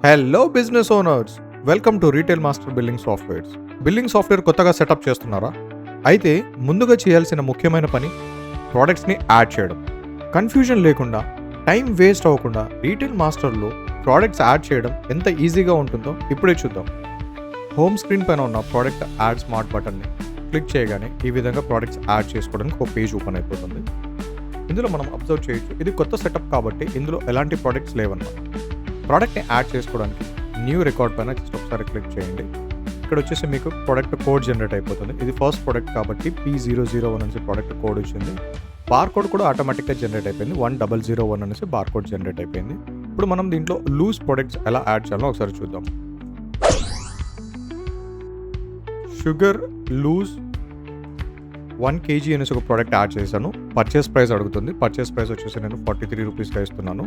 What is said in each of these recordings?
Hello business owners, welcome to retail master billing softwares. Billing software కొత్తగా setup చేస్తున్నారా? అయితే ముందుగా చేయాల్సిన ముఖ్యమైన పని ప్రోడక్ట్స్ని యాడ్ చేయడం. కన్ఫ్యూజన్ లేకుండా, టైం వేస్ట్ అవ్వకుండా రీటైల్ మాస్టర్లో ప్రోడక్ట్స్ యాడ్ చేయడం ఎంత ఈజీగా ఉంటుందో ఇప్పుడే చూద్దాం. హోమ్ స్క్రీన్ పైన ఉన్న ప్రోడక్ట్ యాడ్ స్మార్ట్ బటన్ని క్లిక్ చేయగానే ఈ విధంగా ప్రోడక్ట్స్ యాడ్ చేసుకోవడానికి ఒక పేజ్ ఓపెన్ అయిపోతుంది. ఇందులో మనం అబ్జర్వ్ చేయొచ్చు, ఇది కొత్త సెటప్ కాబట్టి ఇందులో ఎలాంటి ప్రోడక్ట్స్ లేవన్నమాట. ప్రోడక్ట్ని యాడ్ చేసుకోవడానికి న్యూ రికార్డ్ పైన జస్ట్ ఒకసారి క్లిక్ చేయండి. ఇక్కడ వచ్చేసి మీకు ప్రోడక్ట్ కోడ్ జనరేట్ అయిపోతుంది. ఇది ఫస్ట్ ప్రోడక్ట్ కాబట్టి P001 అనేసి ప్రోడక్ట్ కోడ్ వచ్చింది. బార్ కోడ్ కూడా ఆటోమేటిక్గా జనరేట్ అయిపోయింది. 1001 అనేసి బార్ కోడ్ జనరేట్ అయిపోయింది. ఇప్పుడు మనం దీంట్లో లూజ్ ప్రోడక్ట్స్ ఎలా యాడ్ చేయాలో ఒకసారి చూద్దాం. షుగర్ లూజ్ 1 kg అనేసి ఒక ప్రోడక్ట్ యాడ్ చేశాను. పర్చేస్ ప్రైస్ అడుగుతుంది. పర్చేస్ ప్రైస్ వచ్చేసి నేను 43 రూపీస్గా ఇస్తున్నాను.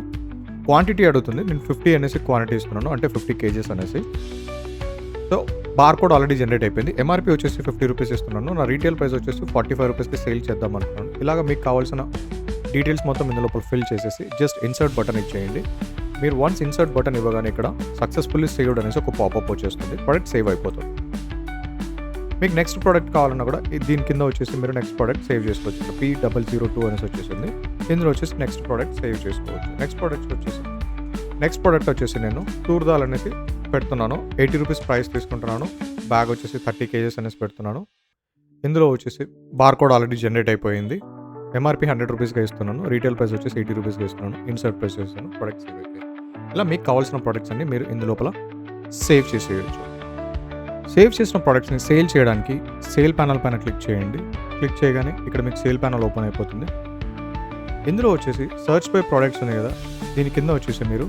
క్వాంటిటీ అడుగుతుంది. నేను 50 అనేసి క్వాంటిటీ ఇస్తున్నాను, అంటే 50 kgs అనేసి. So bar code already generate అయిపోయింది. ఎంఆర్పీ వచ్చేసి 50 రూపీస్ ఇస్తున్నాను. నా రీటైల్ ప్రైస్ వచ్చేసి 45 రూపీస్కి సేల్ చేద్దాం అనుకున్నాను. ఇలాగ మీకు కావాల్సిన డీటెయిల్స్ మొత్తం ఇందులో ఫిల్ చేసేసి జస్ట్ ఇన్సర్ట్ బటన్ ఇచ్చేయండి. మీరు వన్స్ ఇన్సర్ట్ బటన్ ఇవ్వగానే ఇక్కడ సక్సెస్ఫుల్లీ సేవ్డ్ అనేసి ఒక పాపప్ వచ్చేస్తుంది. ప్రోడక్ట్ సేవ్ అయిపోతుంది. మీకు నెక్స్ట్ ప్రోడక్ట్ కావాలన్నా కూడా దీని కింద వచ్చేసి మీరు నెక్స్ట్ ప్రోడక్ట్ సేవ్ చేసుకోవచ్చు. P002 అనేసి వచ్చేసింది. ఇందులో వచ్చేసి నెక్స్ట్ ప్రోడక్ట్ సేవ్ చేసుకోవచ్చు. నెక్స్ట్ ప్రోడక్ట్ వచ్చేసి నేను టూర్ దాల్ అనేసి పెడుతున్నాను. 80 రూపీస్ ప్రైస్ తీసుకుంటున్నాను. బ్యాగ్ వచ్చేసి 30 kgs అనేసి పెడుతున్నాను. ఇందులో వచ్చేసి బార్ కోడ్ ఆల్రెడీ జనరేట్ అయిపోయింది. ఎంఆర్పీ 100 రూపీస్గా ఇస్తున్నాను. రీటైల్ ప్రైస్ వచ్చేసి 80 రూపీస్గా ఇస్తున్నాను. ఇన్సర్ట్ ప్రైస్ చేస్తాను. ప్రోడక్ట్ సేవ్ అయిపోయింది. ఇలా మీకు కావాల్సిన ప్రోడక్ట్స్ అన్ని మీరు ఇందులోపల సేవ్ చేసేయచ్చు. సేవ్ చేసిన ప్రోడక్ట్స్ని సేల్ చేయడానికి సేల్ ప్యానల్ పైన క్లిక్ చేయండి. క్లిక్ చేయగానే ఇక్కడ మీకు సేల్ ప్యానల్ ఓపెన్ అయిపోతుంది. ఇందులో వచ్చేసి సర్చ్ బై ప్రోడక్ట్స్ ఉన్నాయి కదా, దీని కింద వచ్చేసి మీరు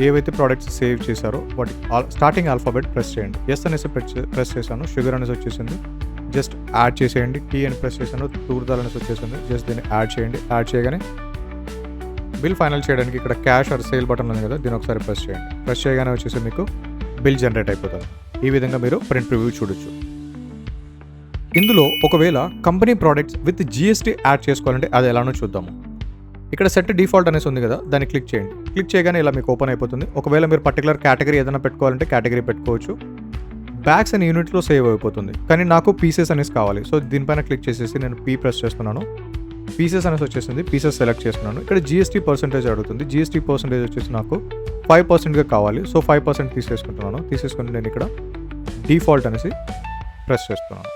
ఏవైతే ప్రోడక్ట్స్ సేవ్ చేశారో వాటి స్టార్టింగ్ ఆల్ఫాబెట్ ప్రెస్ చేయండి. ఎస్ అనేసి ప్రెస్ చేశాను. షుగర్ అనేసి వచ్చేసింది. జస్ట్ యాడ్ చేసేయండి. టీ అని ప్రెస్ చేశాను. టూర్ దాల్ అనేసి వచ్చేసింది. జస్ట్ దీన్ని యాడ్ చేయండి. యాడ్ చేయగానే బిల్ ఫైనల్ చేయడానికి ఇక్కడ క్యాష్ ఆర్ సేల్ బటన్ ఉంది కదా, దీన్ని ఒకసారి ప్రెస్ చేయండి. ప్రెస్ చేయగానే వచ్చేసి మీకు బిల్ జనరేట్ అయిపోతుంది. ఈ విధంగా మీరు ప్రింట్ రివ్యూ చూడొచ్చు. ఇందులో ఒకవేళ company products with GST add చేసుకోవాలంటే అది ఎలానో చూద్దాము. ఇక్కడ సెట్ డిఫాల్ట్ అనేసి ఉంది కదా, దాన్ని క్లిక్ చేయండి. క్లిక్ చేయగానే ఇలా మీకు ఓపెన్ అయిపోతుంది. ఒకవేళ మీరు పర్టికులర్ కేటగిరీ ఏదైనా పెట్టుకోవాలంటే కేటగిరీ పెట్టుకోవచ్చు. బ్యాగ్స్ అండ్ యూనిట్లో సేవ్ అయిపోతుంది. కానీ నాకు పీసెస్ అనేసి కావాలి. సో దీనిపైన క్లిక్ చేసేసి నేను P ప్రెస్ చేస్తున్నాను. పీసెస్ అనేసి వచ్చేసింది. పీసెస్ సెలెక్ట్ చేస్తున్నాను. ఇక్కడ GST పర్సెంటేజ్ అడుగుతుంది. GST పర్సెంటేజ్ వచ్చేసి నాకు 5%గా కావాలి. సో 5% తీసేసుకుంటున్నాను. తీసేసుకుని నేను ఇక్కడ డిఫాల్ట్ అనేసి ప్రెస్ చేస్తున్నాను.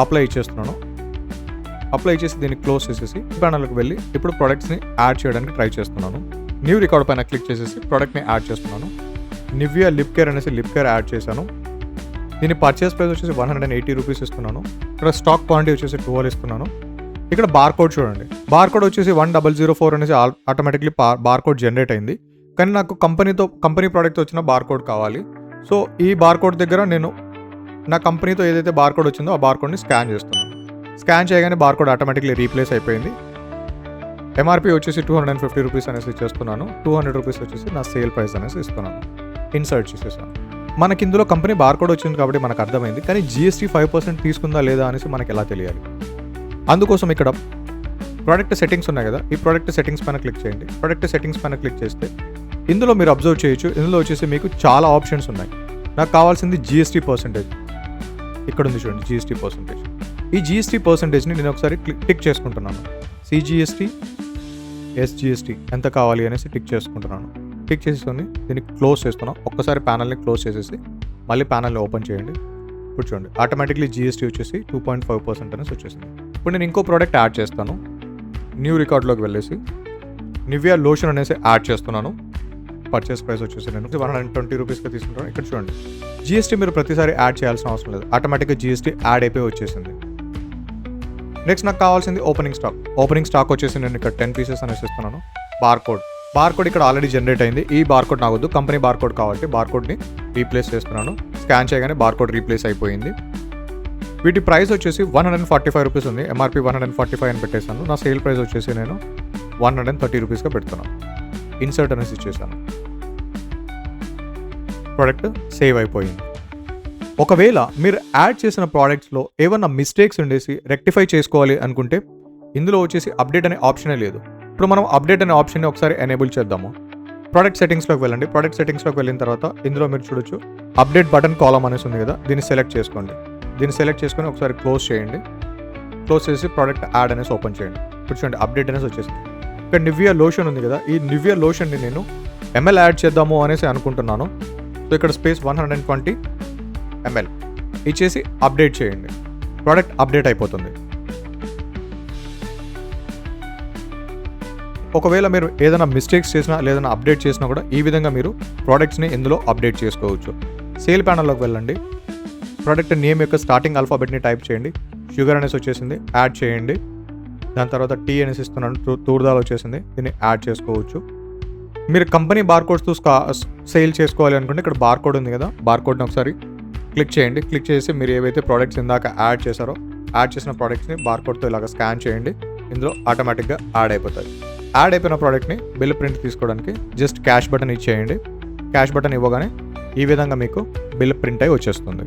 అప్లై ఇచ్చేస్తున్నాను. అప్లై చేసి దీన్ని క్లోజ్ చేసేసి ప్యానల్కి వెళ్ళి ఇప్పుడు ప్రోడక్ట్స్ని యాడ్ చేయడానికి ట్రై చేస్తున్నాను. న్యూ రికార్డ్ పైన క్లిక్ చేసేసి ప్రోడక్ట్ని యాడ్ చేస్తున్నాను. నివియా లిప్ కేర్ అనేసి లిప్ కేర్ యాడ్ చేశాను. దీని పర్చేస్ ప్రైస్ వచ్చేసి 180 రూపీస్ ఇస్తున్నాను. ఇక్కడ స్టాక్ క్వాంటిటీ వచ్చేసి 12 ఇస్తున్నాను. ఇక్కడ బార్ కోడ్ చూడండి. బార్ కోడ్ వచ్చేసి 1004 అనేసి ఆటోమేటిక్లీ బార్ కోడ్ జనరేట్ అయింది. కానీ నాకు కంపెనీ ప్రోడక్ట్ వచ్చిన బార్ కోడ్ కావాలి. సో ఈ బార్ కోడ్ దగ్గర నేను నా కంపెనీతో ఏదైతే బార్ కోడ్ వచ్చిందో ఆ బార్ కోడ్ని స్కాన్ చేస్తున్నాను. స్కాన్ చేయగానే బార్ కోడ్ ఆటోమేటిక్లీ రీప్లేస్ అయిపోయింది. ఎంఆర్పీ వచ్చేసి 250 రూపీస్ అనేసి ఇచ్చేస్తున్నాను. 200 రూపీస్ వచ్చేసి నా సేల్ ప్రైస్ అనేసి ఇస్తున్నాను. ఇన్సర్ట్ చేసేసాను. మనకి ఇందులో కంపెనీ బార్ కోడ్ వచ్చింది కాబట్టి మనకు అర్థమైంది. కానీ GST 5% తీసుకుందా లేదా అనేసి మనకి ఎలా తెలియాలి? అందుకోసం ఇక్కడ ప్రోడక్ట్ సెట్టింగ్స్ ఉన్నాయి కదా, ఈ ప్రోడక్ట్ సెట్టింగ్స్ పైన క్లిక్ చేయండి. ప్రోడక్ట్ సెట్టింగ్స్ పైన క్లిక్ చేస్తే ఇందులో మీరు అబ్జర్వ్ చేయొచ్చు. ఇందులో వచ్చేసి మీకు చాలా ఆప్షన్స్ ఉన్నాయి. నాకు కావాల్సింది GST పర్సెంటేజ్. ఇక్కడ ఉంది చూడండి, GST పర్సెంటేజ్. ఈ GST పర్సెంటేజ్ని నేను ఒకసారి టిక్ చేసుకుంటున్నాను. CGST, SGST ఎంత కావాలి అనేసి టిక్ చేసుకుంటున్నాను. టిక్ చేసుకొని దీన్ని క్లోజ్ చేస్తున్నాను. ఒక్కసారి ప్యానల్ని క్లోజ్ చేసేసి మళ్ళీ ప్యానల్ని ఓపెన్ చేయండి. ఇప్పుడు చూడండి, ఆటోమేటిక్లీ GST వచ్చేసి 2.5% అనేసి వచ్చేసింది. ఇప్పుడు నేను ఇంకో ప్రోడక్ట్ యాడ్ చేస్తాను. న్యూ రికార్డ్లోకి వెళ్ళేసి నివియా లోషన్ అనేసి యాడ్ చేస్తున్నాను. పర్చేస్ ప్రైస్ వచ్చేసి నేను 120 రూపీస్గా తీసుకుంటాను. ఇక్కడ చూడండి, GST మీరు ప్రతిసారి యాడ్ చేయాల్సిన అవసరం లేదు. ఆటోమేటిక్గా GST యాడ్ అయిపోయి వచ్చేసింది. నెక్స్ట్ నాకు కావాల్సింది ఓపెనింగ్ స్టాక్ వచ్చేసి నేను ఇక్కడ 10 పీసెస్ అనేసి ఇస్తున్నాను. బార్ కోడ్ ఇక్కడ ఆల్రెడీ జనరేట్ అయింది. ఈ బార్ కోడ్ నాకు వద్దు, కంపెనీ బార్ కోడ్ కాబట్టి బార్ కోడ్ని రీప్లేస్ చేస్తున్నాను. స్కాన్ చేయగానే బార్ కోడ్ రీప్లేస్ అయిపోయింది. వీటి ప్రైస్ వచ్చేసి 145 రూపీస్ ఉంది. ఎంఆర్పీ 145 అని పెట్టేశాను. నా సేల్ ప్రైస్ వచ్చేసి నేను 130 రూపీస్గా పెడుతున్నాను. ఇన్సర్ట్ అనేసి ఇచ్చేసాను. ప్రోడక్ట్ సేవ్ అయిపోయింది. ఒకవేళ మీరు యాడ్ చేసిన ప్రోడక్ట్స్లో ఏమన్నా మిస్టేక్స్ ఉండేసి రెక్టిఫై చేసుకోవాలి అనుకుంటే ఇందులో వచ్చేసి అప్డేట్ అనే ఆప్షనే లేదు. ఇప్పుడు మనం అప్డేట్ అనే ఆప్షన్ని ఒకసారి ఎనేబుల్ చేద్దాము. ప్రోడక్ట్ సెట్టింగ్స్లోకి వెళ్ళండి. ప్రోడక్ట్ సెట్టింగ్స్లోకి వెళ్ళిన తర్వాత ఇందులో మీరు చూడొచ్చు అప్డేట్ బటన్ కాలమ్ అనేసి ఉంది కదా, దీన్ని సెలెక్ట్ చేసుకోండి. దీన్ని సెలెక్ట్ చేసుకొని ఒకసారి క్లోజ్ చేయండి. క్లోజ్ చేసి ప్రోడక్ట్ యాడ్ అనేసి ఓపెన్ చేయండి. ఇప్పుడు చూడండి అప్డేట్ అనేసి వచ్చేసింది. ఇక్కడ నివియా లోషన్ ఉంది కదా, ఈ నివియా లోషన్ని నేను ml యాడ్ చేద్దాము అనేసి అనుకుంటున్నాను. సో ఇక్కడ స్పేస్ 120 ml ఇచ్చేసి అప్డేట్ చేయండి. ప్రోడక్ట్ అప్డేట్ అయిపోతుంది. ఒకవేళ మీరు ఏదైనా మిస్టేక్స్ చేసినా లేదన్నా అప్డేట్ చేసినా కూడా ఈ విధంగా మీరు ప్రోడక్ట్స్ని ఇందులో అప్డేట్ చేసుకోవచ్చు. సేల్ ప్యానల్లోకి వెళ్ళండి. ప్రోడక్ట్ నేమ్ యొక్క స్టార్టింగ్ ఆల్ఫాబెట్ని టైప్ చేయండి. షుగర్ అనేసి వచ్చేసింది, యాడ్ చేయండి. దాని తర్వాత టీ అనేసి ఇస్తున్నాను, తూర్దాల్ వచ్చేసింది, దీన్ని యాడ్ చేసుకోవచ్చు. మీరు కంపెనీ బార్కోడ్స్తో సేల్ చేసుకోవాలి అనుకుంటే ఇక్కడ బార్కోడ్ ఉంది కదా, బార్కోడ్ని ఒకసారి క్లిక్ చేయండి. క్లిక్ చేసి మీరు ఏవైతే ప్రోడక్ట్స్ ఇందాక యాడ్ చేశారో యాడ్ చేసిన ప్రోడక్ట్స్ని బార్కోడ్తో ఇలాగ స్కాన్ చేయండి. ఇందులో ఆటోమేటిక్గా యాడ్ అయిపోతాయి. యాడ్ అయిపోయిన ప్రోడక్ట్ని బిల్ ప్రింట్ తీసుకోవడానికి జస్ట్ క్యాష్ బటన్ ఇచ్చేయండి. క్యాష్ బటన్ ఇవ్వగానే ఈ విధంగా మీకు బిల్ ప్రింట్ అయి వచ్చేస్తుంది.